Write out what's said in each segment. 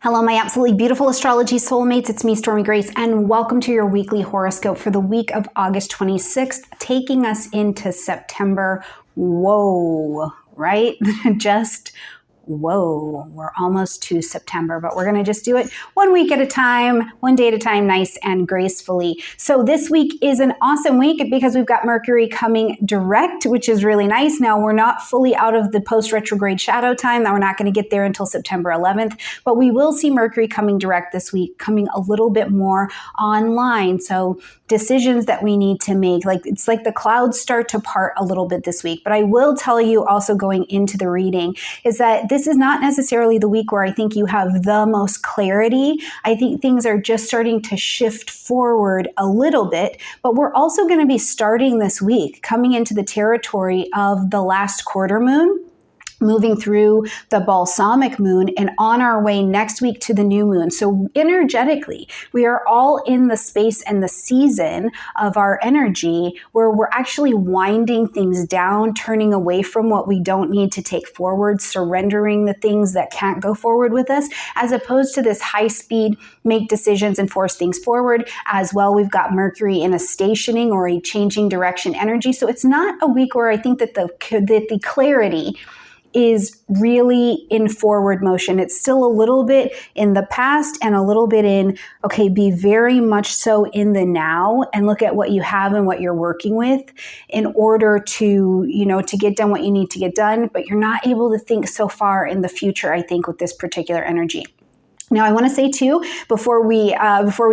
Hello, my absolutely beautiful astrology soulmates. It's me, Stormie Grace, and welcome to your weekly horoscope for the week of August 26th, taking us into September. Whoa, right? Just whoa, we're almost to September, but we're going to just do it 1 week at a time, 1 day at a time, nice and gracefully. So this week is an awesome week because we've got Mercury coming direct, which is really nice. Now, we're not fully out of the post-retrograde shadow time. Now, we're not going to get there until September 11th, but we will see Mercury coming direct this week, coming a little bit more online. So decisions that we need to make, it's like the clouds start to part a little bit this week. But I will tell you also going into the reading is that this is not necessarily the week where I think you have the most clarity. I think things are just starting to shift forward a little bit, but we're also going to be starting this week coming into the territory of the last quarter moon, moving through the balsamic moon and on our way next week to the new moon. So energetically, we are all in the space and the season of our energy where we're actually winding things down, turning away from what we don't need to take forward, surrendering the things that can't go forward with us, as opposed to this high speed, make decisions and force things forward. As well, we've got Mercury in a stationing or a changing direction energy. So it's not a week where I think that the clarity is really in forward motion. It's still a little bit in the past and a little bit in, okay, be very much so in the now and look at what you have and what you're working with in order to, to get done what you need to get done, but you're not able to think so far in the future, I think, with this particular energy. Now, I want to say too, before we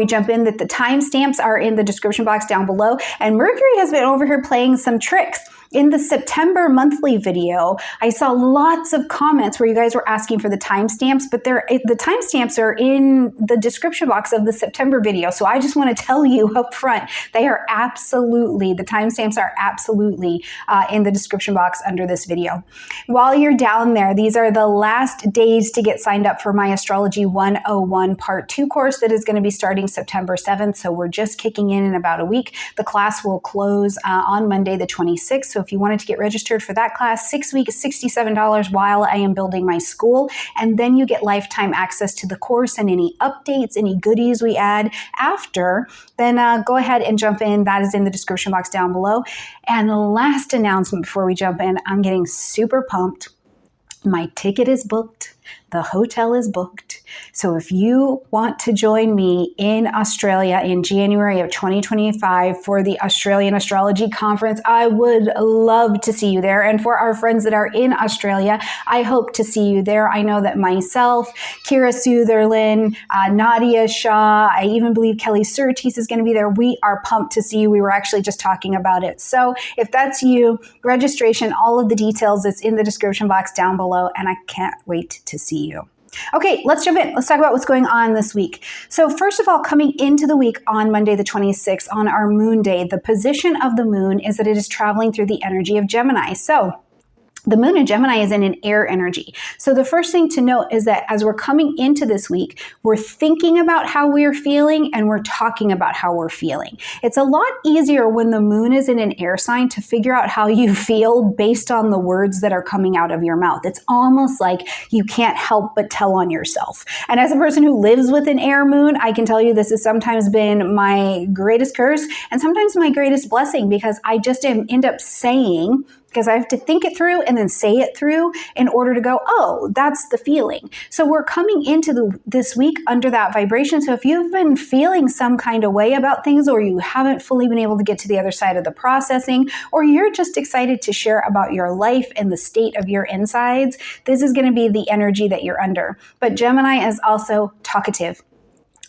jump in, that the timestamps are in the description box down below, and Mercury has been over here playing some tricks. In the September monthly video, I saw lots of comments where you guys were asking for the timestamps, but the timestamps are in the description box of the September video. So I just want to tell you up front, the timestamps are absolutely in the description box under this video. While you're down there, these are the last days to get signed up for my Astrology 101 Part 2 course that is going to be starting September 7th. So we're just kicking in about a week. The class will close on Monday the 26th. So if you wanted to get registered for that class, 6 weeks, $67 while I am building my school. And then you get lifetime access to the course and any updates, any goodies we add after, then go ahead and jump in. That is in the description box down below. And the last announcement before we jump in, I'm getting super pumped. My ticket is booked. The hotel is booked. So if you want to join me in Australia in January of 2025 for the Australian Astrology Conference, I would love to see you there. And for our friends that are in Australia, I hope to see you there. I know that myself, Kira Sutherland, Nadia Shah, I even believe Kelly Surtees is going to be there. We are pumped to see you. We were actually just talking about it. So if that's you, registration, all of the details, it's in the description box down below, and I can't wait to see you. Okay, let's jump in. Let's talk about what's going on this week. So first of all, coming into the week on Monday the 26th, on our moon day, the position of the moon is that it is traveling through the energy of Gemini. So the moon in Gemini is in an air energy. So the first thing to note is that as we're coming into this week, we're thinking about how we're feeling and we're talking about how we're feeling. It's a lot easier when the moon is in an air sign to figure out how you feel based on the words that are coming out of your mouth. It's almost like you can't help but tell on yourself. And as a person who lives with an air moon, I can tell you this has sometimes been my greatest curse and sometimes my greatest blessing, because I just end up saying, because I have to think it through and then say it through in order to go, oh, that's the feeling. So we're coming into this week under that vibration. So if you've been feeling some kind of way about things, or you haven't fully been able to get to the other side of the processing, or you're just excited to share about your life and the state of your insides, this is going to be the energy that you're under. But Gemini is also talkative.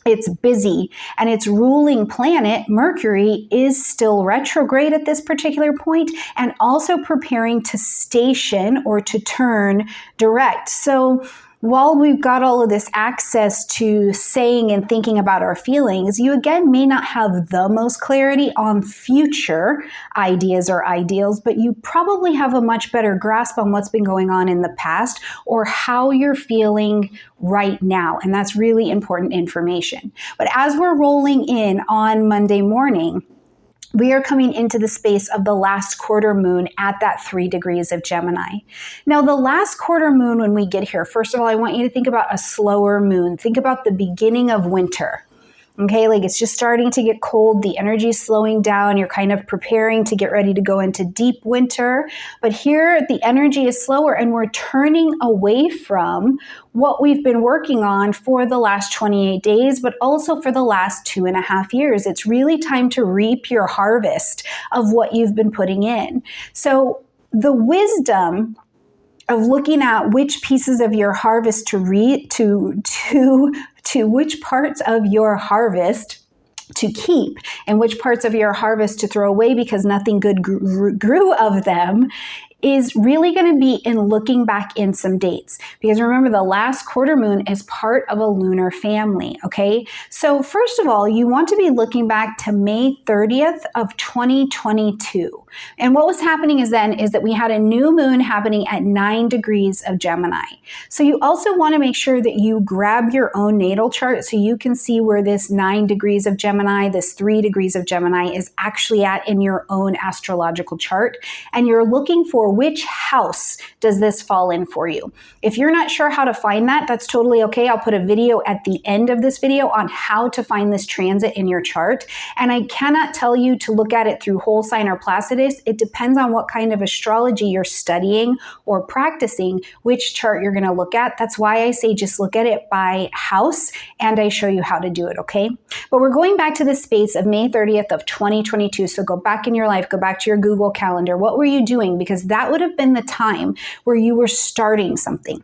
It's busy, and its ruling planet, Mercury, is still retrograde at this particular point and also preparing to station or to turn direct. So while we've got all of this access to saying and thinking about our feelings, you again may not have the most clarity on future ideas or ideals, but you probably have a much better grasp on what's been going on in the past or how you're feeling right now. And that's really important information. But as we're rolling in on Monday morning, we are coming into the space of the last quarter moon at that 3 degrees of Gemini. Now, the last quarter moon, when we get here, first of all, I want you to think about a slower moon. Think about the beginning of winter. Okay, like it's just starting to get cold. The energy is slowing down. You're kind of preparing to get ready to go into deep winter. But here, the energy is slower and we're turning away from what we've been working on for the last 28 days, but also for the last 2.5 years. It's really time to reap your harvest of what you've been putting in. So the wisdom of looking at which pieces of your harvest to which parts of your harvest to keep and which parts of your harvest to throw away because nothing good grew of them is really going to be in looking back in some dates. Because remember, the last quarter moon is part of a lunar family, okay? So first of all, you want to be looking back to May 30th of 2022. And what was happening is that we had a new moon happening at 9 degrees of Gemini. So you also want to make sure that you grab your own natal chart so you can see where this 9 degrees of Gemini, this 3 degrees of Gemini is actually at in your own astrological chart. And you're looking for which house does this fall in for you. If you're not sure how to find that, that's totally okay. I'll put a video at the end of this video on how to find this transit in your chart. And I cannot tell you to look at it through whole sign or Placidus. It depends on what kind of astrology you're studying or practicing, which chart you're going to look at. That's why I say just look at it by house and I show you how to do it, okay? But we're going back to the space of May 30th of 2022. So go back in your life, go back to your Google Calendar. What were you doing? Because that would have been the time where you were starting something.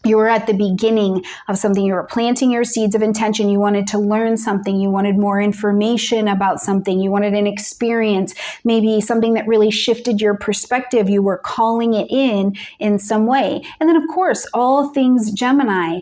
You were at the beginning of something. You were planting your seeds of intention. You wanted to learn something. You wanted more information about something. You wanted an experience, maybe something that really shifted your perspective. You were calling it in some way. And then, of course, all things Gemini,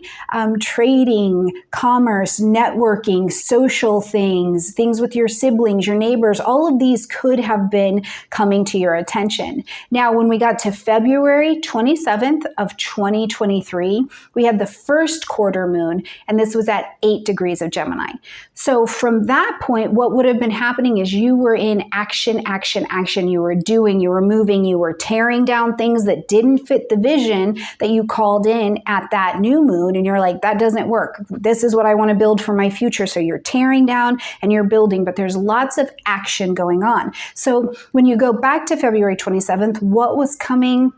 trading, commerce, networking, social things, things with your siblings, your neighbors, all of these could have been coming to your attention. Now, when we got to February 27th of 2023, we had the first quarter moon, and this was at 8 degrees of Gemini. So from that point, what would have been happening is you were in action, action, action. You were doing, you were moving, you were tearing down things that didn't fit the vision that you called in at that new moon. And you're like, that doesn't work. This is what I want to build for my future. So you're tearing down and you're building, but there's lots of action going on. So when you go back to February 27th, what was coming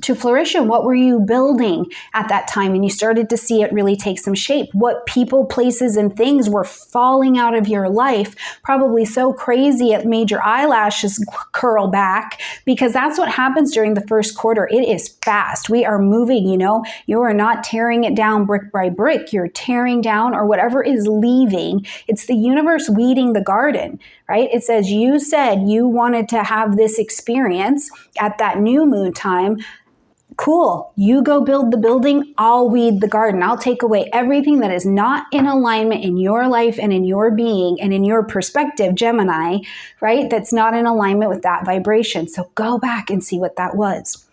to fruition? What were you building at that time? And you started to see it really take some shape. What people, places, and things were falling out of your life, probably so crazy it made your eyelashes curl back, because that's what happens during the first quarter. It is fast. We are moving, you are not tearing it down brick by brick. You're tearing down, or whatever is leaving. It's the universe weeding the garden, right? It says, you said you wanted to have this experience at that new moon time. Cool. You go build the building. I'll weed the garden. I'll take away everything that is not in alignment in your life and in your being and in your perspective, Gemini, right? That's not in alignment with that vibration. So go back and see what that was.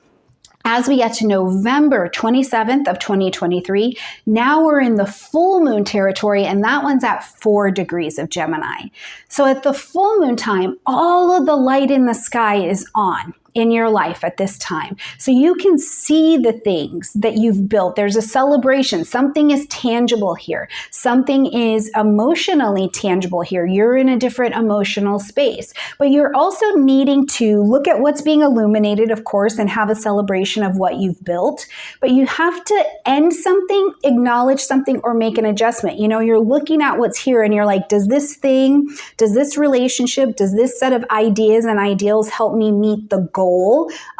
As we get to November 27th of 2023, now we're in the full moon territory, and that one's at 4 degrees of Gemini. So at the full moon time, all of the light in the sky is on in your life at this time. So you can see the things that you've built. There's a celebration. Something is tangible here. Something is emotionally tangible here. You're in a different emotional space, but you're also needing to look at what's being illuminated, of course, and have a celebration of what you've built. But you have to end something, acknowledge something, or make an adjustment. You're looking at what's here and you're like, does this thing, does this relationship, does this set of ideas and ideals help me meet the goal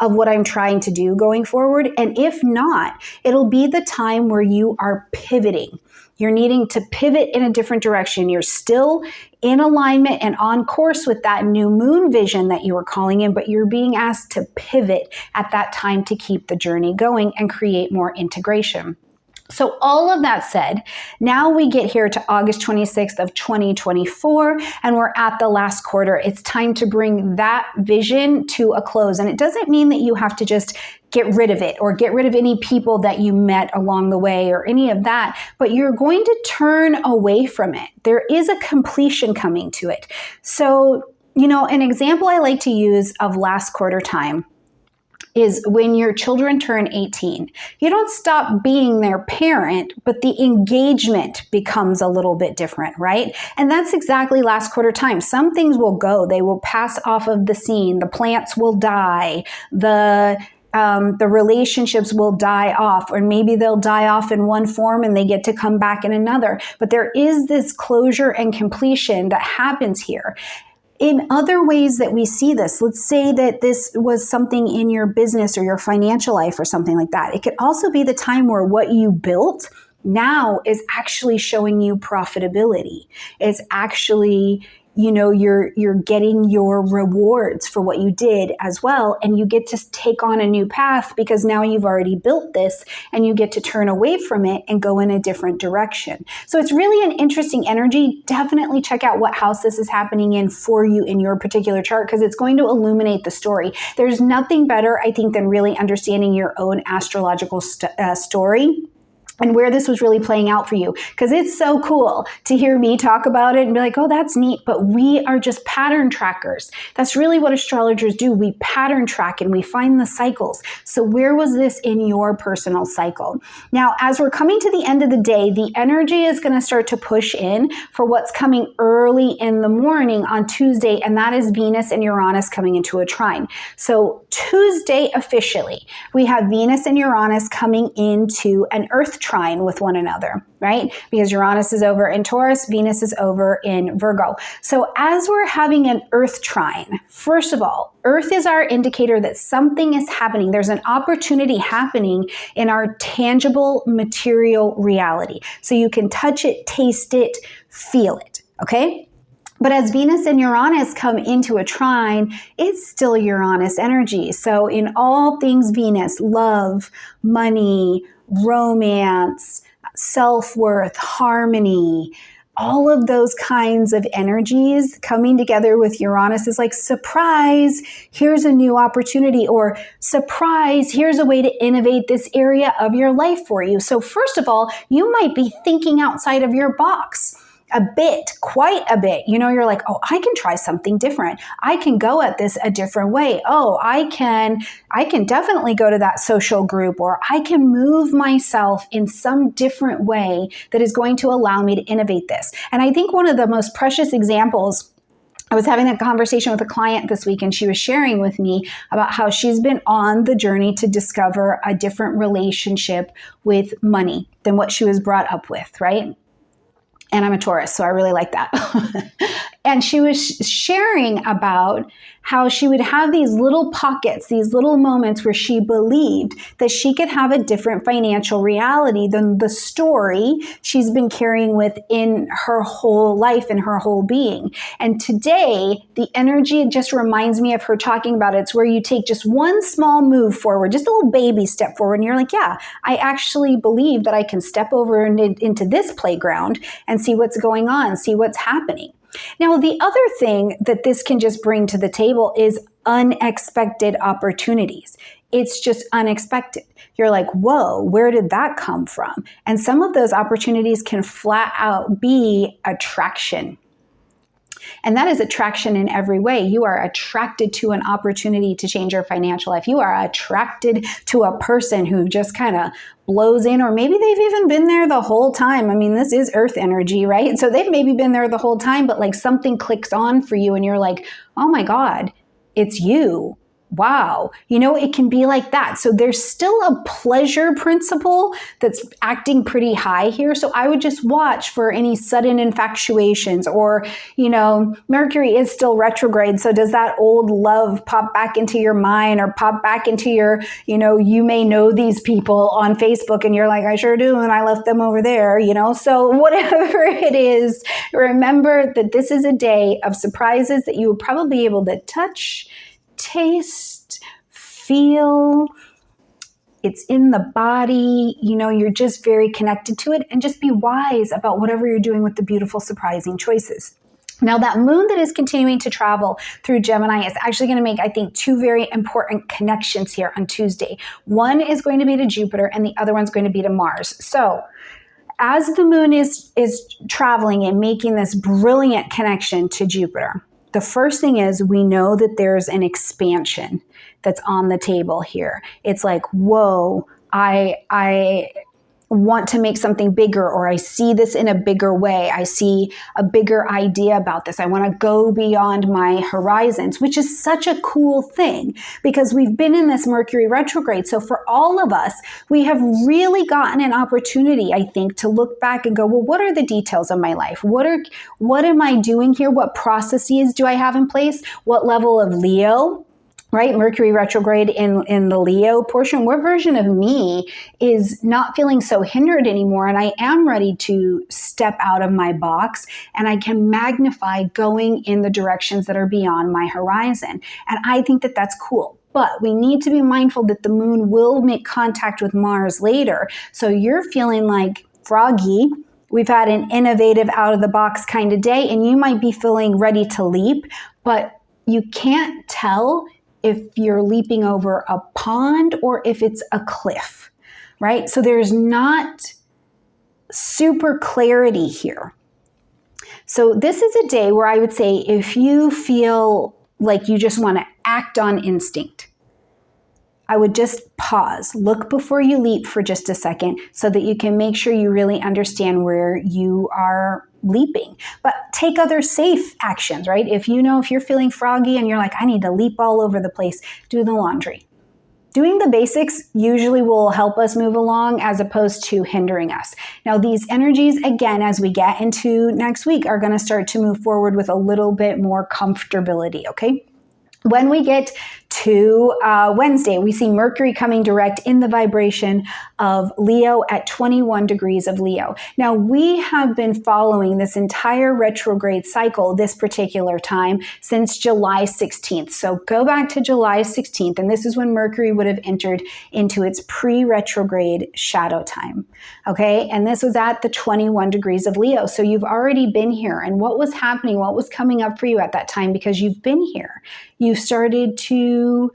of what I'm trying to do going forward? And if not, it'll be the time where you are pivoting. You're needing to pivot in a different direction. You're still in alignment and on course with that new moon vision that you were calling in, but you're being asked to pivot at that time to keep the journey going and create more integration. So all of that said, now we get here to August 26th of 2024, and we're at the last quarter. It's time to bring that vision to a close. And it doesn't mean that you have to just get rid of it or get rid of any people that you met along the way or any of that, but you're going to turn away from it. There is a completion coming to it. So An example I like to use of last quarter time is when your children turn 18. You don't stop being their parent, but the engagement becomes a little bit different, right? And that's exactly last quarter time. Some things will go. They will pass off of the scene. The plants will die. The relationships will die off, or maybe they'll die off in one form and they get to come back in another. But there is this closure and completion that happens here. In other ways that we see this, let's say that this was something in your business or your financial life or something like that. It could also be the time where what you built now is actually showing you profitability. It's actually, you're getting your rewards for what you did as well. And you get to take on a new path because now you've already built this and you get to turn away from it and go in a different direction. So it's really an interesting energy. Definitely check out what house this is happening in for you in your particular chart, because it's going to illuminate the story. There's nothing better, I think, than really understanding your own astrological story and where this was really playing out for you. Because it's so cool to hear me talk about it and be like, oh, that's neat. But we are just pattern trackers. That's really what astrologers do. We pattern track and we find the cycles. So where was this in your personal cycle? Now, as we're coming to the end of the day, the energy is going to start to push in for what's coming early in the morning on Tuesday, and that is Venus and Uranus coming into a trine. So Tuesday officially, we have Venus and Uranus coming into an Earth trine with one another, right? Because Uranus is over in Taurus, Venus is over in Virgo. So as we're having an Earth trine, first of all, Earth is our indicator that something is happening. There's an opportunity happening in our tangible material reality. So you can touch it, taste it, feel it, okay? But as Venus and Uranus come into a trine, it's still Uranus energy. So in all things Venus, love, money, romance, self-worth, harmony, all of those kinds of energies coming together with Uranus is like, surprise, here's a new opportunity, or surprise, here's a way to innovate this area of your life for you. So first of all, you might be thinking outside of your box. A bit, quite a bit. You're like, oh, I can try something different. I can go at this a different way. Oh, I can definitely go to that social group, or I can move myself in some different way that is going to allow me to innovate this. And I think one of the most precious examples, I was having a conversation with a client this week, and she was sharing with me about how she's been on the journey to discover a different relationship with money than what she was brought up with, right? And I'm a Taurus, so I really like that. And she was sharing about how she would have these little pockets, these little moments where she believed that she could have a different financial reality than the story she's been carrying within her whole life and her whole being. And today, the energy just reminds me of her talking about it. It's where you take just one small move forward, just a little baby step forward, and you're like, yeah, I actually believe that I can step over into this playground and see what's going on, see what's happening. Now, the other thing that this can just bring to the table is unexpected opportunities. It's just unexpected. You're like, whoa, where did that come from? And some of those opportunities can flat out be attraction. And that is attraction in every way. You are attracted to an opportunity to change your financial life. You are attracted to a person who just kind of blows in, or maybe they've even been there the whole time. I mean, this is Earth energy, right? So they've maybe been there the whole time, but like something clicks on for you and you're like, oh my God, it's you. Wow. It can be like that. So there's still a pleasure principle that's acting pretty high here. So I would just watch for any sudden infatuations, or, Mercury is still retrograde. So does that old love pop back into your mind, or pop back into your, you may know these people on Facebook and you're like, I sure do. And I left them over there, so whatever it is, remember that this is a day of surprises that you will probably be able to touch, taste, feel. It's in the body, you're just very connected to it, and just be wise about whatever you're doing with the beautiful, surprising choices. Now, that moon that is continuing to travel through Gemini is actually going to make, I think, two very important connections here on Tuesday. One is going to be to Jupiter, and the other one's going to be to Mars. So as the moon is traveling and making this brilliant connection to Jupiter, The first thing is we know that there's an expansion that's on the table here. It's like, whoa, I want to make something bigger, or I see this in a bigger way. I see a bigger idea about this. I want to go beyond my horizons, which is such a cool thing because we've been in this Mercury retrograde. So for all of us, we have really gotten an opportunity, I think, to look back and go, well, what are the details of my life? What am I doing here? What processes do I have in place? What level of Leo? Right? Mercury retrograde in the Leo portion. What version of me is not feeling so hindered anymore? And I am ready to step out of my box and I can magnify going in the directions that are beyond my horizon. And I think that that's cool. But we need to be mindful that the moon will make contact with Mars later. So you're feeling like froggy. We've had an innovative out of the box kind of day and you might be feeling ready to leap, but you can't tell if you're leaping over a pond or if it's a cliff, right? So there's not super clarity here. So this is a day where I would say if you feel like you just want to act on instinct, I would just pause, look before you leap for just a second so that you can make sure you really understand where you are leaping. But take other safe actions, right? If you're feeling froggy and you're like, I need to leap all over the place, do the laundry. Doing the basics usually will help us move along as opposed to hindering us. Now, these energies, again, as we get into next week, are going to start to move forward with a little bit more comfortability, okay? When we get to Wednesday, we see Mercury coming direct in the vibration of Leo at 21 degrees of Leo. Now, we have been following this entire retrograde cycle this particular time since July 16th. So go back to July 16th, and this is when Mercury would have entered into its pre-retrograde shadow time. Okay, and this was at the 21 degrees of Leo. So you've already been here. And what was happening? What was coming up for you at that time? Because you've been here. You started to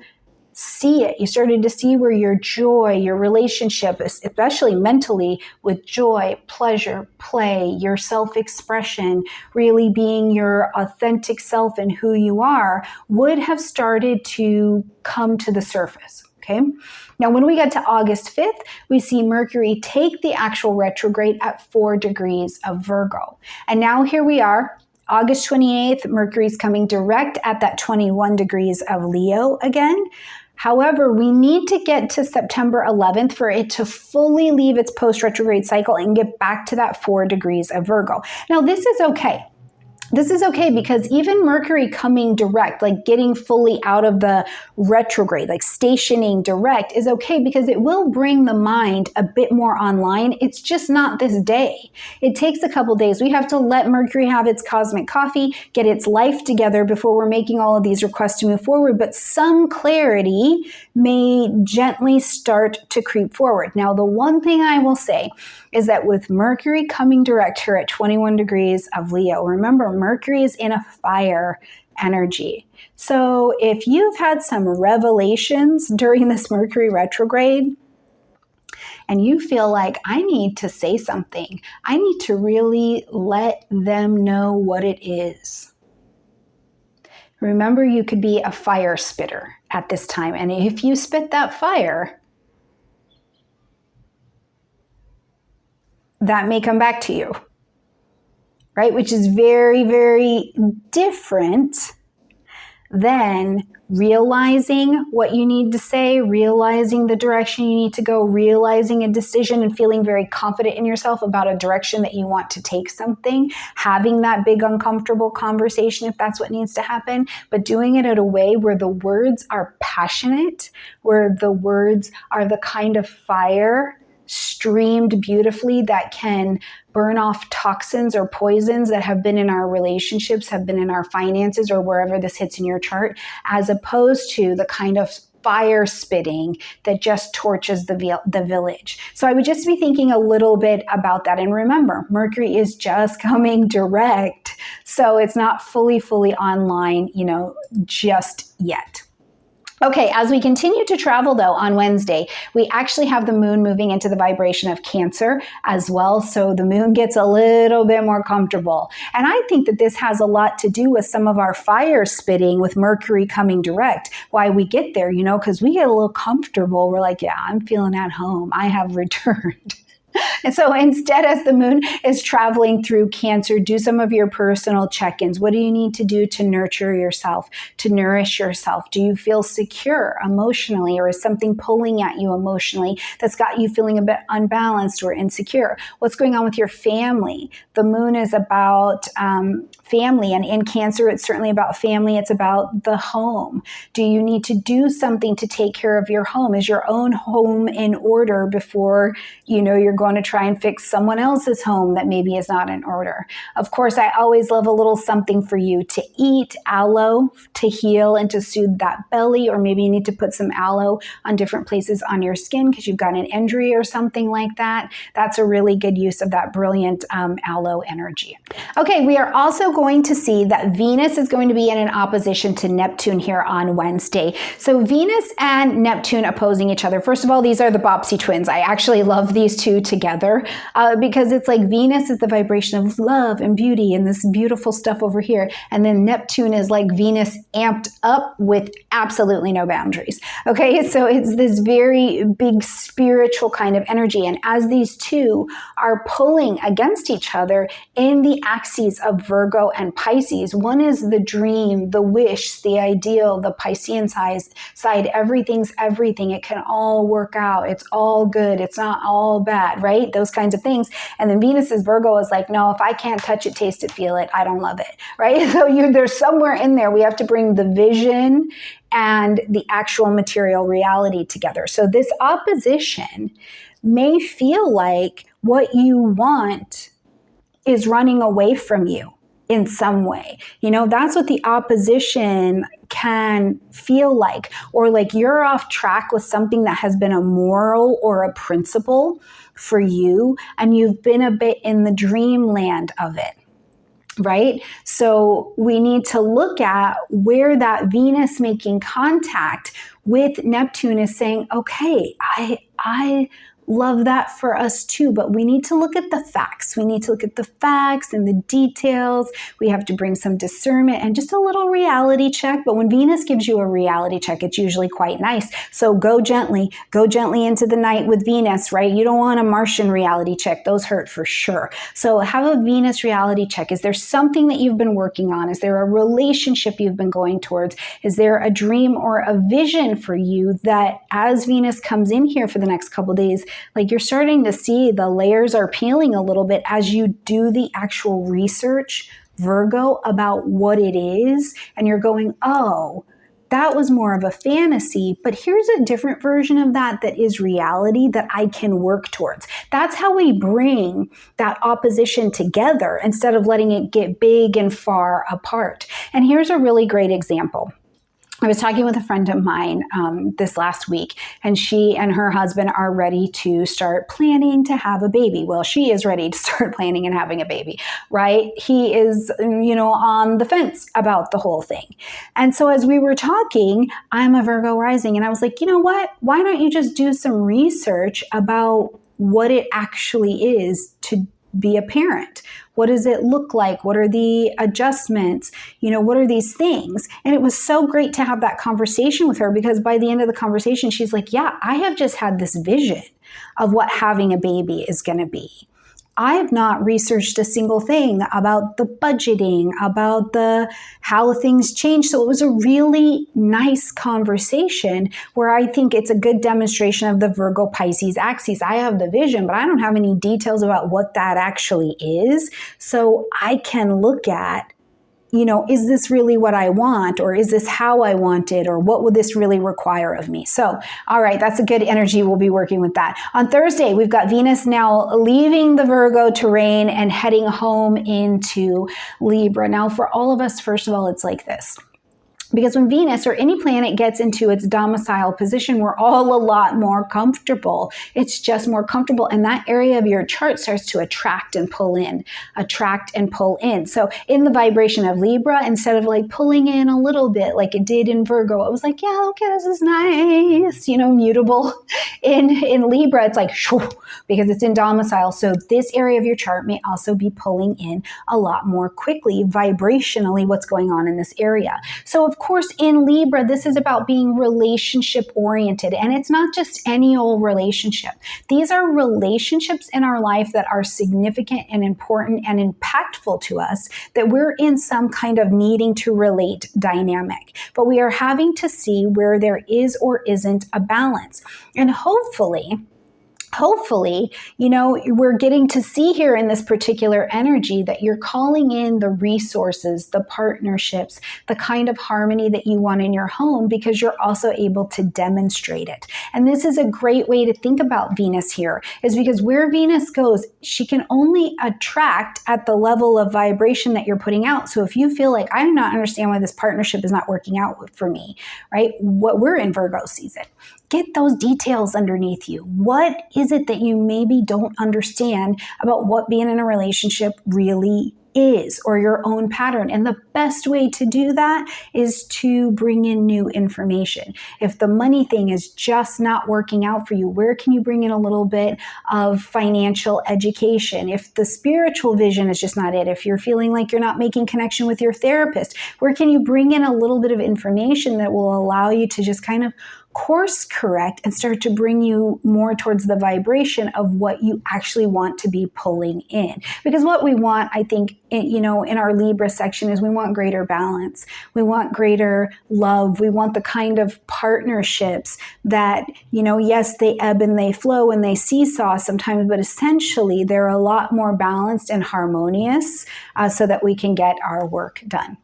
see it. You started to see where your joy, your relationship, especially mentally, with joy, pleasure, play, your self-expression, really being your authentic self and who you are, would have started to come to the surface. Okay. Now, when we get to August 5th, we see Mercury take the actual retrograde at 4 degrees of Virgo. And now here we are. August 28th, Mercury's coming direct at that 21 degrees of Leo again. However, we need to get to September 11th for it to fully leave its post-retrograde cycle and get back to that 4 degrees of Virgo. Now, this is okay. This is okay because even Mercury coming direct, like getting fully out of the retrograde, like stationing direct is okay because it will bring the mind a bit more online. It's just not this day. It takes a couple days. We have to let Mercury have its cosmic coffee, get its life together before we're making all of these requests to move forward. But some clarity may gently start to creep forward. Now, the one thing I will say is that with Mercury coming direct here at 21 degrees of Leo, remember, Mercury is in a fire energy. So if you've had some revelations during this Mercury retrograde and you feel like I need to say something, I need to really let them know what it is. Remember, you could be a fire spitter at this time. And if you spit that fire, that may come back to you. Right? Which is very, very different than realizing what you need to say, realizing the direction you need to go, realizing a decision and feeling very confident in yourself about a direction that you want to take something, having that big uncomfortable conversation if that's what needs to happen, but doing it in a way where the words are passionate, where the words are the kind of fire streamed beautifully that can burn off toxins or poisons that have been in our relationships, have been in our finances, or wherever this hits in your chart, as opposed to the kind of fire spitting that just torches the village. So I would just be thinking a little bit about that. And remember, Mercury is just coming direct, so it's not fully online, just yet. Okay, as we continue to travel though on Wednesday, we actually have the moon moving into the vibration of Cancer as well. So the moon gets a little bit more comfortable. And I think that this has a lot to do with some of our fire spitting with Mercury coming direct. Why we get there, because we get a little comfortable. We're like, yeah, I'm feeling at home. I have returned. And so instead, as the moon is traveling through Cancer, do some of your personal check-ins. What do you need to do to nurture yourself, to nourish yourself? Do you feel secure emotionally, or is something pulling at you emotionally that's got you feeling a bit unbalanced or insecure? What's going on with your family? The moon is about family, and in Cancer, it's certainly about family. It's about the home. Do you need to do something to take care of your home? Is your own home in order before, you're going to try and fix someone else's home that maybe is not in order? Of course, I always love a little something for you to eat, aloe to heal and to soothe that belly, or maybe you need to put some aloe on different places on your skin because you've got an injury or something like that. That's a really good use of that brilliant aloe energy. Okay, we are also going to see that Venus is going to be in an opposition to Neptune here on Wednesday. So Venus and Neptune opposing each other. First of all, these are the Bobbsey twins. I actually love these two together because it's like Venus is the vibration of love and beauty and this beautiful stuff over here. And then Neptune is like Venus amped up with absolutely no boundaries. Okay, so it's this very big spiritual kind of energy. And as these two are pulling against each other in the axes of Virgo and Pisces, one is the dream, the wish, the ideal, the Piscean side, everything's everything. It can all work out. It's all good. It's not all bad, right? Those kinds of things. And then Venus's Virgo is like, no, if I can't touch it, taste it, feel it, I don't love it, right? So there's somewhere in there we have to bring the vision and the actual material reality together. So this opposition may feel like what you want is running away from you in some way. That's what the opposition can feel like, or like you're off track with something that has been a moral or a principle for you, and you've been a bit in the dreamland of it. Right? So we need to look at where that Venus making contact with Neptune is saying, okay, I love that for us too, but we need to look at the facts. We need to look at the facts and the details. We have to bring some discernment and just a little reality check. But when Venus gives you a reality check, it's usually quite nice. So go gently into the night with Venus, right? You don't want a Martian reality check. Those hurt for sure. So have a Venus reality check. Is there something that you've been working on? Is there a relationship you've been going towards? Is there a dream or a vision for you that as Venus comes in here for the next couple of days, like you're starting to see the layers are peeling a little bit as you do the actual research, Virgo, about what it is. And you're going, oh, that was more of a fantasy, but here's a different version of that is reality that I can work towards. That's how we bring that opposition together instead of letting it get big and far apart. And here's a really great example. I was talking with a friend of mine this last week, and she and her husband are ready to start planning to have a baby. Well, she is ready to start planning and having a baby, right? He is, on the fence about the whole thing. And so as we were talking, I'm a Virgo rising, and I was like, you know what? Why don't you just do some research about what it actually is to be a parent? What does it look like? What are the adjustments? What are these things? And it was so great to have that conversation with her, because by the end of the conversation, she's like, yeah, I have just had this vision of what having a baby is going to be. I have not researched a single thing about the budgeting, about how things change. So it was a really nice conversation where I think it's a good demonstration of the Virgo Pisces axis. I have the vision, but I don't have any details about what that actually is. So I can look at, is this really what I want? Or is this how I want it? Or what would this really require of me? So, all right, that's a good energy. We'll be working with that. On Thursday, we've got Venus now leaving the Virgo terrain and heading home into Libra. Now, for all of us, first of all, it's like this. Because when Venus or any planet gets into its domicile position, we're all a lot more comfortable. It's just more comfortable. And that area of your chart starts to attract and pull in, attract and pull in. So in the vibration of Libra, instead of like pulling in a little bit like it did in Virgo, it was like, yeah, okay, this is nice, mutable. In Libra, it's like, shoo, because it's in domicile. So this area of your chart may also be pulling in a lot more quickly, vibrationally, what's going on in this area. So of course, in Libra, this is about being relationship oriented, and it's not just any old relationship. These are relationships in our life that are significant and important and impactful to us, that we're in some kind of needing to relate dynamic, but we are having to see where there is or isn't a balance. And hopefully, we're getting to see here in this particular energy that you're calling in the resources, the partnerships, the kind of harmony that you want in your home, because you're also able to demonstrate it. And this is a great way to think about Venus here, is because where Venus goes, she can only attract at the level of vibration that you're putting out. So if you feel like, I do not understand why this partnership is not working out for me, right? What we're in Virgo season. Get those details underneath you. What is it that you maybe don't understand about what being in a relationship really is, or your own pattern? And the best way to do that is to bring in new information. If the money thing is just not working out for you, where can you bring in a little bit of financial education? If the spiritual vision is just not it, if you're feeling like you're not making connection with your therapist, where can you bring in a little bit of information that will allow you to just kind of course correct and start to bring you more towards the vibration of what you actually want to be pulling in? Because what we want, I think, in our Libra section, is we want greater balance. We want greater love. We want the kind of partnerships that, yes, they ebb and they flow and they seesaw sometimes, but essentially they're a lot more balanced and harmonious, so that we can get our work done.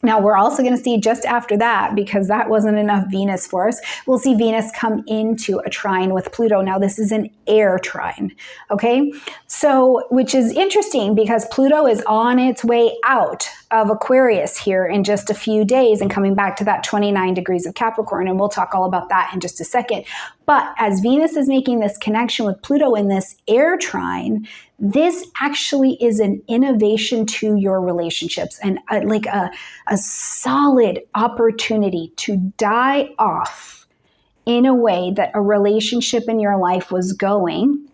Now, we're also going to see just after that, because that wasn't enough Venus for us, we'll see Venus come into a trine with Pluto. Now, this is an air trine, okay? So, which is interesting because Pluto is on its way out of Aquarius here in just a few days and coming back to that 29 degrees of Capricorn, and we'll talk all about that in just a second. But as Venus is making this connection with Pluto in this air trine, this actually is an innovation to your relationships, and a solid opportunity to die off in a way that a relationship in your life was going,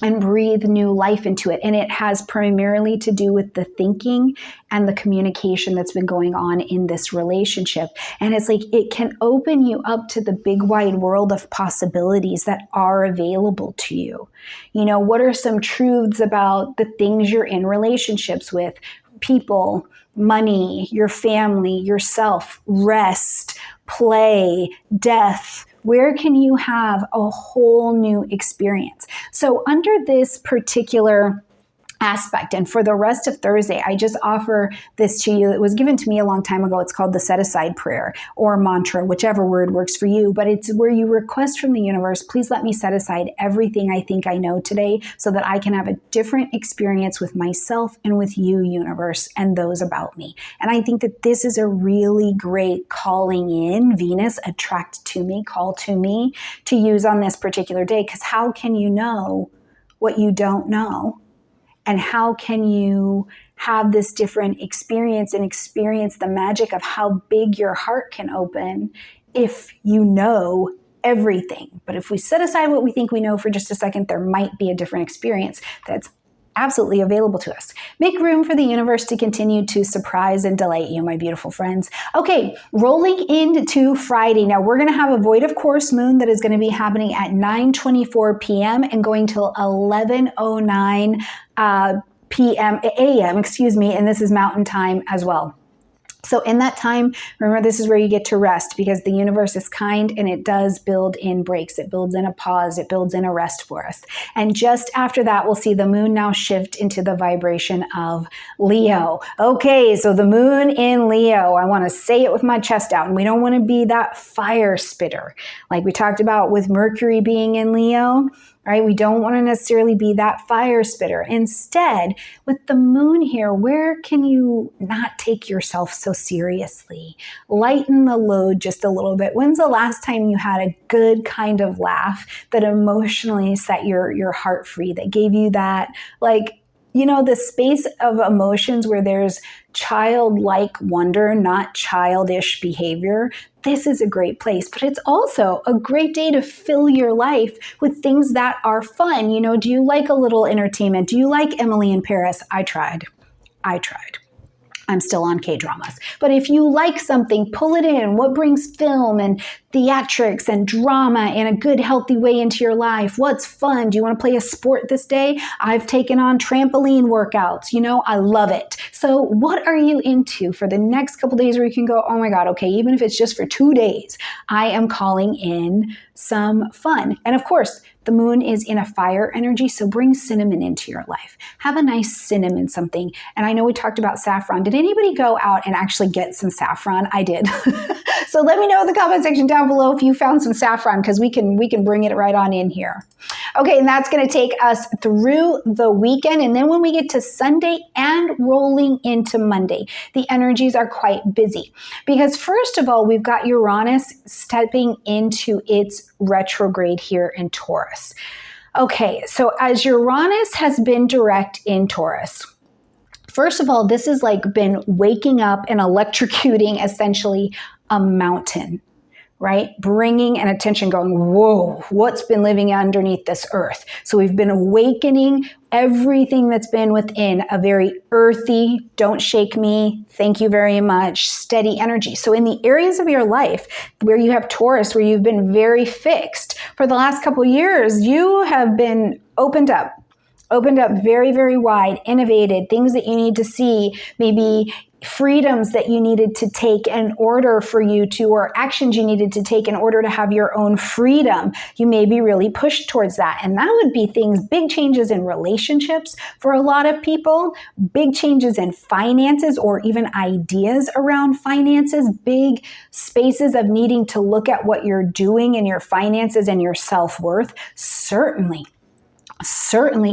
and breathe new life into it. And it has primarily to do with the thinking and the communication that's been going on in this relationship. And it's like, it can open you up to the big wide world of possibilities that are available to you. What are some truths about the things you're in relationships with? People, money, your family, yourself, rest, play, death. Where can you have a whole new experience? So under this particular aspect, and for the rest of Thursday, I just offer this to you. It was given to me a long time ago. It's called the set aside prayer or mantra, whichever word works for you, but it's where you request from the universe, please let me set aside everything I think I know today so that I can have a different experience with myself and with you, universe, and those about me. And I think that this is a really great calling in, Venus, attract to me, call to me, to use on this particular day, because how can you know what you don't know? And how can you have this different experience and experience the magic of how big your heart can open if you know everything? But if we set aside what we think we know for just a second, there might be a different experience that's absolutely available to us. Make room for the universe to continue to surprise and delight you, my beautiful friends. Okay, rolling into Friday. Now we're going to have a void of course moon that is going to be happening at 9:24 p.m. and going till 11:09 a.m., and this is Mountain Time as well. So in that time, remember, this is where you get to rest, because the universe is kind and it does build in breaks. It builds in a pause. It builds in a rest for us. And just after that, we'll see the moon now shift into the vibration of Leo. Okay, so the moon in Leo, I want to say it with my chest out, and we don't want to be that fire spitter. Like we talked about with Mercury being in Leo, right? We don't want to necessarily be that fire spitter. Instead, with the moon here, where can you not take yourself so seriously? Lighten the load just a little bit. When's the last time you had a good kind of laugh that emotionally set your heart free, that gave you that, like, the space of emotions where there's childlike wonder, not childish behavior? This is a great place, but it's also a great day to fill your life with things that are fun. Do you like a little entertainment? Do you like Emily in Paris? I tried. I'm still on K-dramas. But if you like something, pull it in. What brings film and theatrics and drama in a good, healthy way into your life? What's fun? Do you want to play a sport this day? I've taken on trampoline workouts. I love it. So what are you into for the next couple days where you can go, oh my God, okay, even if it's just for 2 days, I am calling in some fun. And of course, the moon is in a fire energy, so bring cinnamon into your life. Have a nice cinnamon something. And I know we talked about saffron. Did anybody go out and actually get some saffron? I did. So let me know in the comment section down below if you found some saffron, because we can bring it right on in here. Okay, and that's going to take us through the weekend. And then when we get to Sunday and rolling into Monday, the energies are quite busy. Because first of all, we've got Uranus stepping into its retrograde here in Taurus. Okay, so as Uranus has been direct in Taurus, first of all, this has been waking up and electrocuting essentially a mountain, right? Bringing an attention going, whoa, what's been living underneath this earth? So we've been awakening everything that's been within a very earthy, don't shake me, thank you very much, steady energy. So in the areas of your life where you have Taurus, where you've been very fixed for the last couple of years, you have been opened up very, very wide, innovated, things that you need to see, maybe freedoms that you needed to take in order for you to, or actions you needed to take in order to have your own freedom. You may be really pushed towards that. And that would be things, big changes in relationships for a lot of people, big changes in finances or even ideas around finances, big spaces of needing to look at what you're doing in your finances and your self-worth. Certainly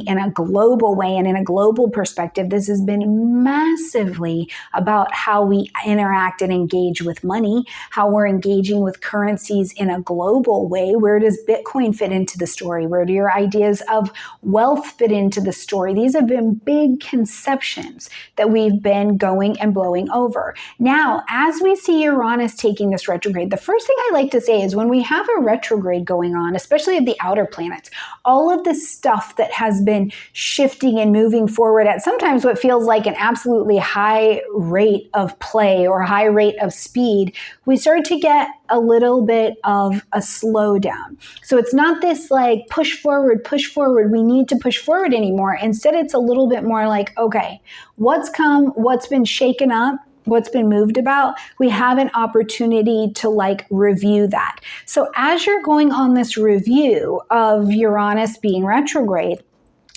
in a global way and in a global perspective, this has been massively about how we interact and engage with money, how we're engaging with currencies in a global way. Where does Bitcoin fit into the story? Where do your ideas of wealth fit into the story? These have been big conceptions that we've been going and blowing over. Now, as we see Uranus taking this retrograde, the first thing I like to say is when we have a retrograde going on, especially of the outer planets, all of this stuff that has been shifting and moving forward at sometimes what feels like an absolutely high rate of play or high rate of speed, we start to get a little bit of a slowdown. So it's not this push forward, we need to push forward anymore. Instead, it's a little bit more like, okay, what's come, what's been shaken up, what's been moved about, we have an opportunity to review that. So as you're going on this review of Uranus being retrograde,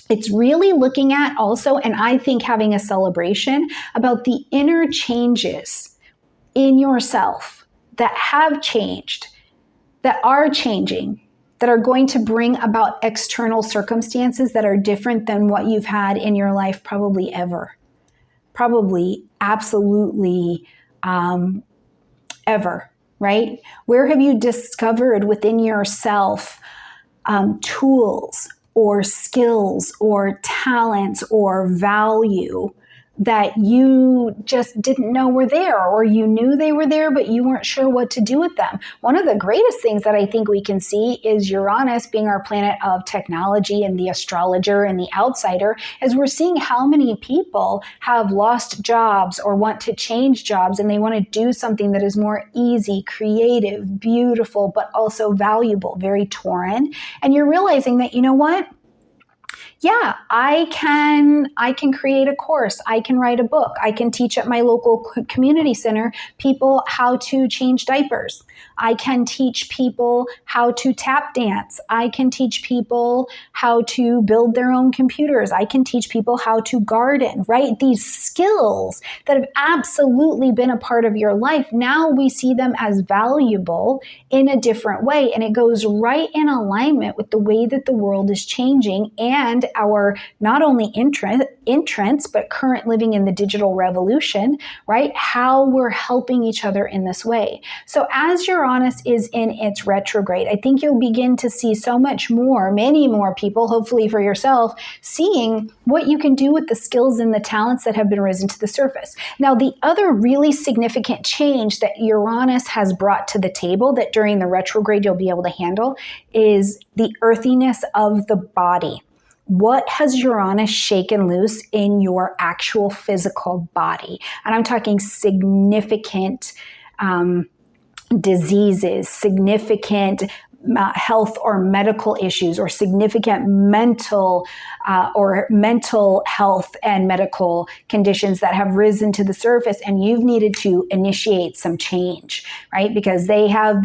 it's really looking at also, and I think having a celebration about the inner changes in yourself that have changed, that are changing, that are going to bring about external circumstances that are different than what you've had in your life probably ever. Probably, absolutely, ever, right? Where have you discovered within yourself tools or skills or talents or value that you just didn't know were there, or you knew they were there, but you weren't sure what to do with them? One of the greatest things that I think we can see is Uranus being our planet of technology and the astrologer and the outsider, as we're seeing how many people have lost jobs or want to change jobs, and they want to do something that is more easy, creative, beautiful, but also valuable, very Tauran. And you're realizing that, you know what? yeah, I can create a course. I can write a book. I can teach at my local community center people how to change diapers. I can teach people how to tap dance. I can teach people how to build their own computers. I can teach people how to garden, right? These skills that have absolutely been a part of your life, now we see them as valuable in a different way. And it goes right in alignment with the way that the world is changing and our not only entrance, but current living in the digital revolution, right? How we're helping each other in this way. So as Uranus is in its retrograde, I think you'll begin to see so much more, many more people, hopefully for yourself, seeing what you can do with the skills and the talents that have been risen to the surface. Now, the other really significant change that Uranus has brought to the table that during the retrograde you'll be able to handle is the earthiness of the body. What has Uranus shaken loose in your actual physical body? And I'm talking significant diseases, significant health or medical issues, or significant mental health and medical conditions that have risen to the surface, and you've needed to initiate some change, right? Because they have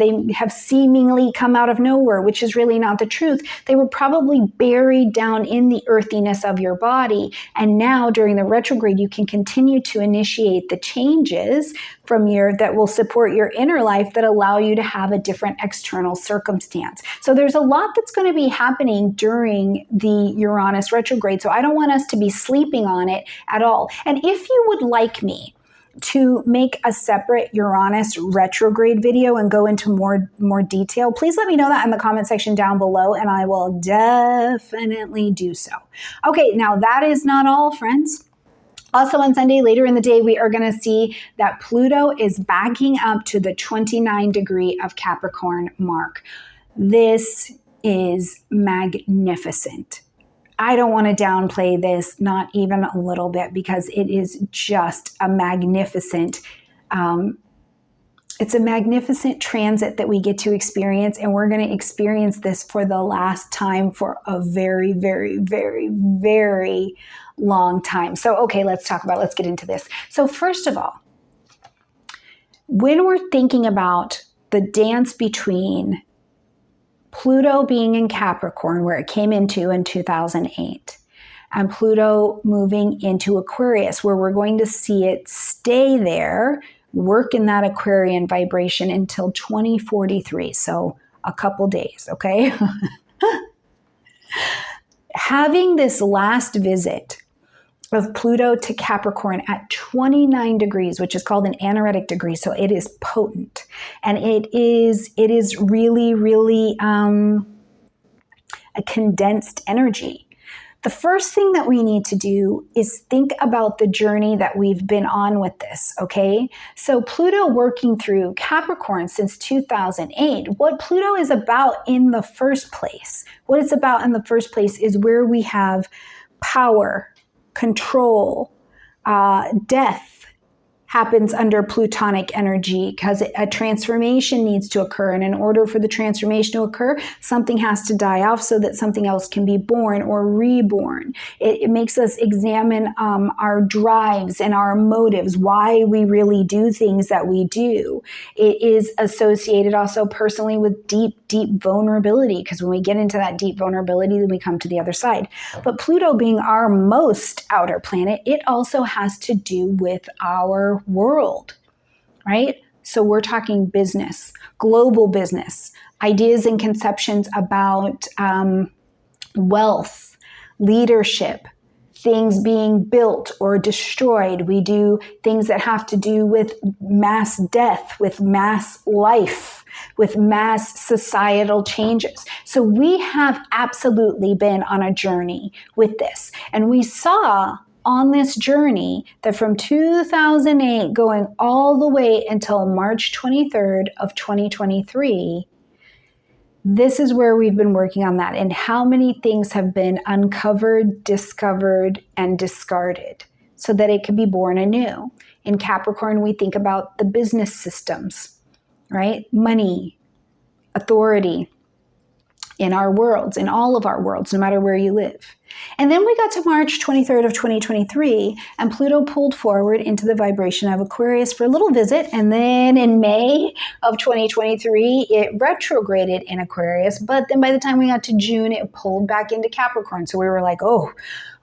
seemingly come out of nowhere, which is really not the truth. They were probably buried down in the earthiness of your body, and now during the retrograde, you can continue to initiate the changes that will support your inner life that allow you to have a different external circumstance. So there's a lot that's going to be happening during the Uranus retrograde. So I don't want us to be sleeping on it at all. And if you would like me to make a separate Uranus retrograde video and go into more detail, please let me know that in the comment section down below, and I will definitely do so. Okay, now that is not all, friends. Also on Sunday, later in the day, we are going to see that Pluto is backing up to the 29 degree of Capricorn mark. This is magnificent. I don't want to downplay this, not even a little bit, because it is just a magnificent it's a magnificent transit that we get to experience, and we're going to experience this for the last time for a very, very, very, very long time. So, okay, let's get into this. So first of all, when we're thinking about the dance between Pluto being in Capricorn, where it came into in 2008, and Pluto moving into Aquarius, where we're going to see it stay there, work in that Aquarian vibration until 2043. So a couple days, okay? Having this last visit of Pluto to Capricorn at 29 degrees, which is called an anaretic degree, so it is potent. And it is really, really a condensed energy. The first thing that we need to do is think about the journey that we've been on with this, okay? So Pluto working through Capricorn since 2008, what Pluto is about in the first place, is where we have power, control, death happens under Plutonic energy, because a transformation needs to occur. And in order for the transformation to occur, something has to die off so that something else can be born or reborn. It makes us examine our drives and our motives, why we really do things that we do. It is associated also personally with deep, deep vulnerability, because when we get into that deep vulnerability, then we come to the other side. But Pluto being our most outer planet, it also has to do with our world, right? So we're talking business, global business, ideas and conceptions about wealth, leadership, things being built or destroyed. We do things that have to do with mass death, with mass life, with mass societal changes. So we have absolutely been on a journey with this. And we saw on this journey that from 2008 going all the way until March 23rd of 2023, this is where we've been working on that, and how many things have been uncovered, discovered, and discarded so that it can be born anew. In Capricorn, we think about the business systems, right? Money, authority in our worlds, in all of our worlds, no matter where you live. And then we got to March 23rd of 2023, and Pluto pulled forward into the vibration of Aquarius for a little visit. And then in May of 2023, it retrograded in Aquarius. But then by the time we got to June, it pulled back into Capricorn. So we were like, oh,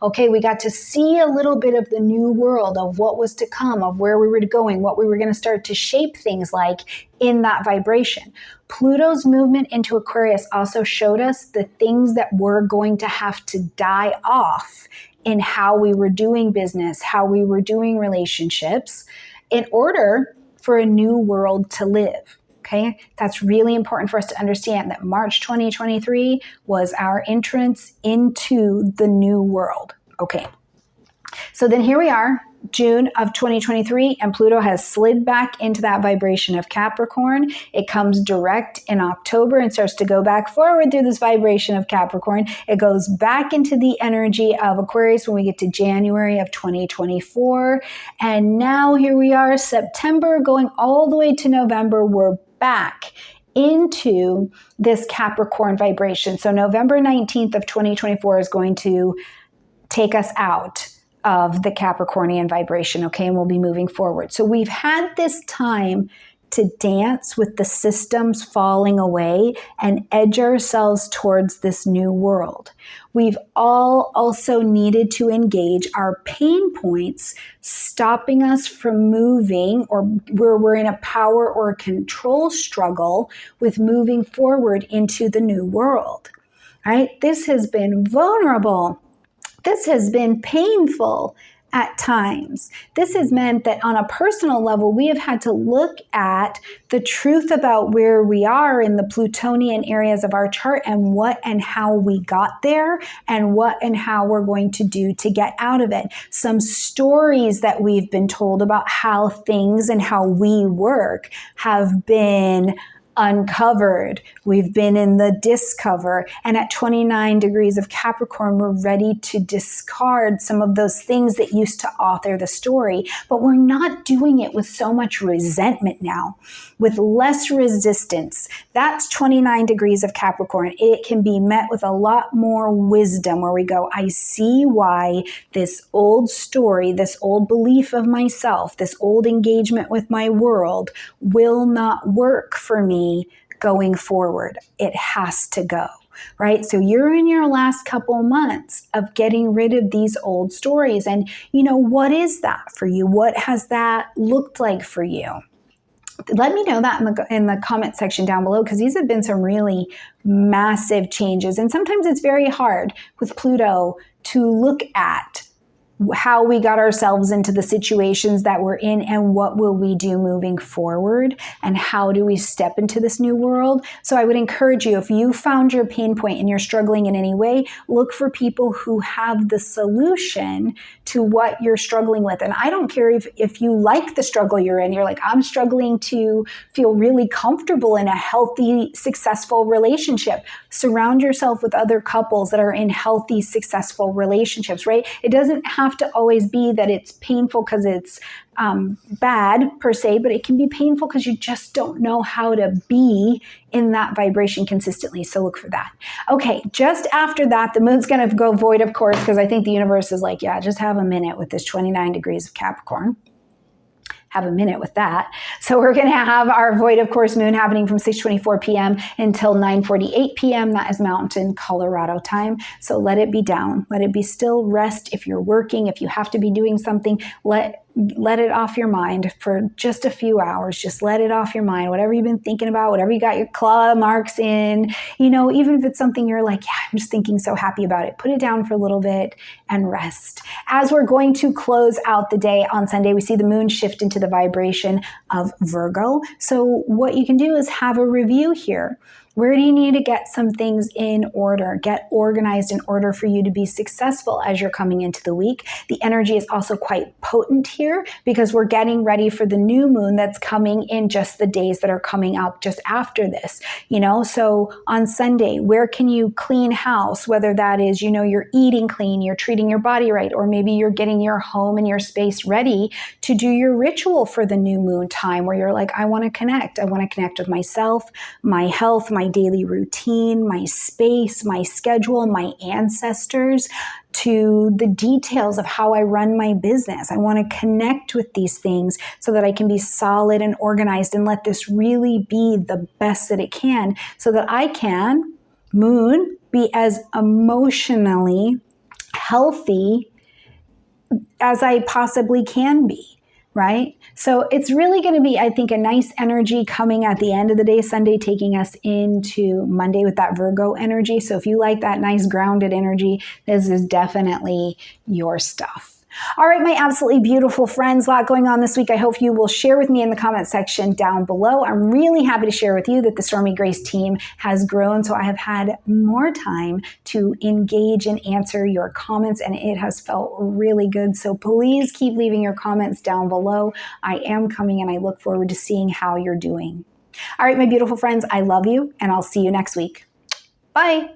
okay, we got to see a little bit of the new world, of what was to come, of where we were going, what we were going to start to shape things like in that vibration. Pluto's movement into Aquarius also showed us the things that were going to have to die off in how we were doing business, how we were doing relationships, in order for a new world to live. Okay, that's really important for us to understand that March 2023 was our entrance into the new world. Okay, so then here we are, June of 2023, and Pluto has slid back into that vibration of Capricorn. It comes direct in October and starts to go back forward through this vibration of Capricorn. It goes back into the energy of Aquarius when we get to January of 2024. And now here we are, September, going all the way to November. We're back into this Capricorn vibration. So November 19th of 2024 is going to take us out of the Capricornian vibration, okay? And we'll be moving forward. So we've had this time to dance with the systems falling away and edge ourselves towards this new world. We've all also needed to engage our pain points, stopping us from moving, or where we're in a power or a control struggle with moving forward into the new world, right? This has been vulnerable. This has been painful at times. This has meant that on a personal level, we have had to look at the truth about where we are in the Plutonian areas of our chart and what and how we got there and what and how we're going to do to get out of it. Some stories that we've been told about how things and how we work have been uncovered. We've been in the discover, and at 29 degrees of Capricorn, we're ready to discard some of those things that used to author the story, but we're not doing it with so much resentment now, with less resistance. That's 29 degrees of Capricorn. It can be met with a lot more wisdom, where we go, I see why this old story, this old belief of myself, this old engagement with my world will not work for me going forward. It has to go, right? So you're in your last couple months of getting rid of these old stories. And what is that for you? What has that looked like for you? Let me know that in the comment section down below, because these have been some really massive changes. And sometimes it's very hard with Pluto to look at how we got ourselves into the situations that we're in and what will we do moving forward and how do we step into this new world. So I would encourage you, if you found your pain point and you're struggling in any way, look for people who have the solution to what you're struggling with. And I don't care if you like the struggle you're in, you're like, I'm struggling to feel really comfortable in a healthy, successful relationship. Surround yourself with other couples that are in healthy, successful relationships, right? It doesn't have to always be that it's painful because it's bad per se, but it can be painful because you just don't know how to be in that vibration consistently. So look for that. Okay, just after that, the moon's going to go void, of course, because I think the universe is like, yeah, just have a minute with this 29 degrees of Capricorn. Have a minute with that. So we're going to have our void, of course, moon happening from 6:24 p.m. until 9:48 p.m. That is Mountain Colorado time. So let it be down. Let it be still. Rest. If you're working, if you have to be doing something, let it off your mind for just a few hours. Just let it off your mind. Whatever you've been thinking about, whatever you got your claw marks in, even if it's something you're like, yeah, I'm just thinking so happy about it, put it down for a little bit and rest. As we're going to close out the day on Sunday, we see the moon shift into the vibration of Virgo. So what you can do is have a review here. Where do you need to get some things in order? Get organized in order for you to be successful as you're coming into the week. The energy is also quite potent here because we're getting ready for the new moon that's coming in just the days that are coming up just after this. So on Sunday, where can you clean house? Whether that is, you're eating clean, you're treating your body right, or maybe you're getting your home and your space ready to do your ritual for the new moon time where you're like, I want to connect. I want to connect with myself, my health, my my daily routine, my space, my schedule, my ancestors, to the details of how I run my business. I want to connect with these things so that I can be solid and organized and let this really be the best that it can, so that I can, Moon, be as emotionally healthy as I possibly can be. Right? So it's really going to be, I think, a nice energy coming at the end of the day, Sunday, taking us into Monday with that Virgo energy. So if you like that nice grounded energy, this is definitely your stuff. All right, my absolutely beautiful friends, a lot going on this week. I hope you will share with me in the comment section down below. I'm really happy to share with you that the Stormie Grace team has grown, so I have had more time to engage and answer your comments, and it has felt really good. So please keep leaving your comments down below. I am coming, and I look forward to seeing how you're doing. All right, my beautiful friends, I love you, and I'll see you next week. Bye.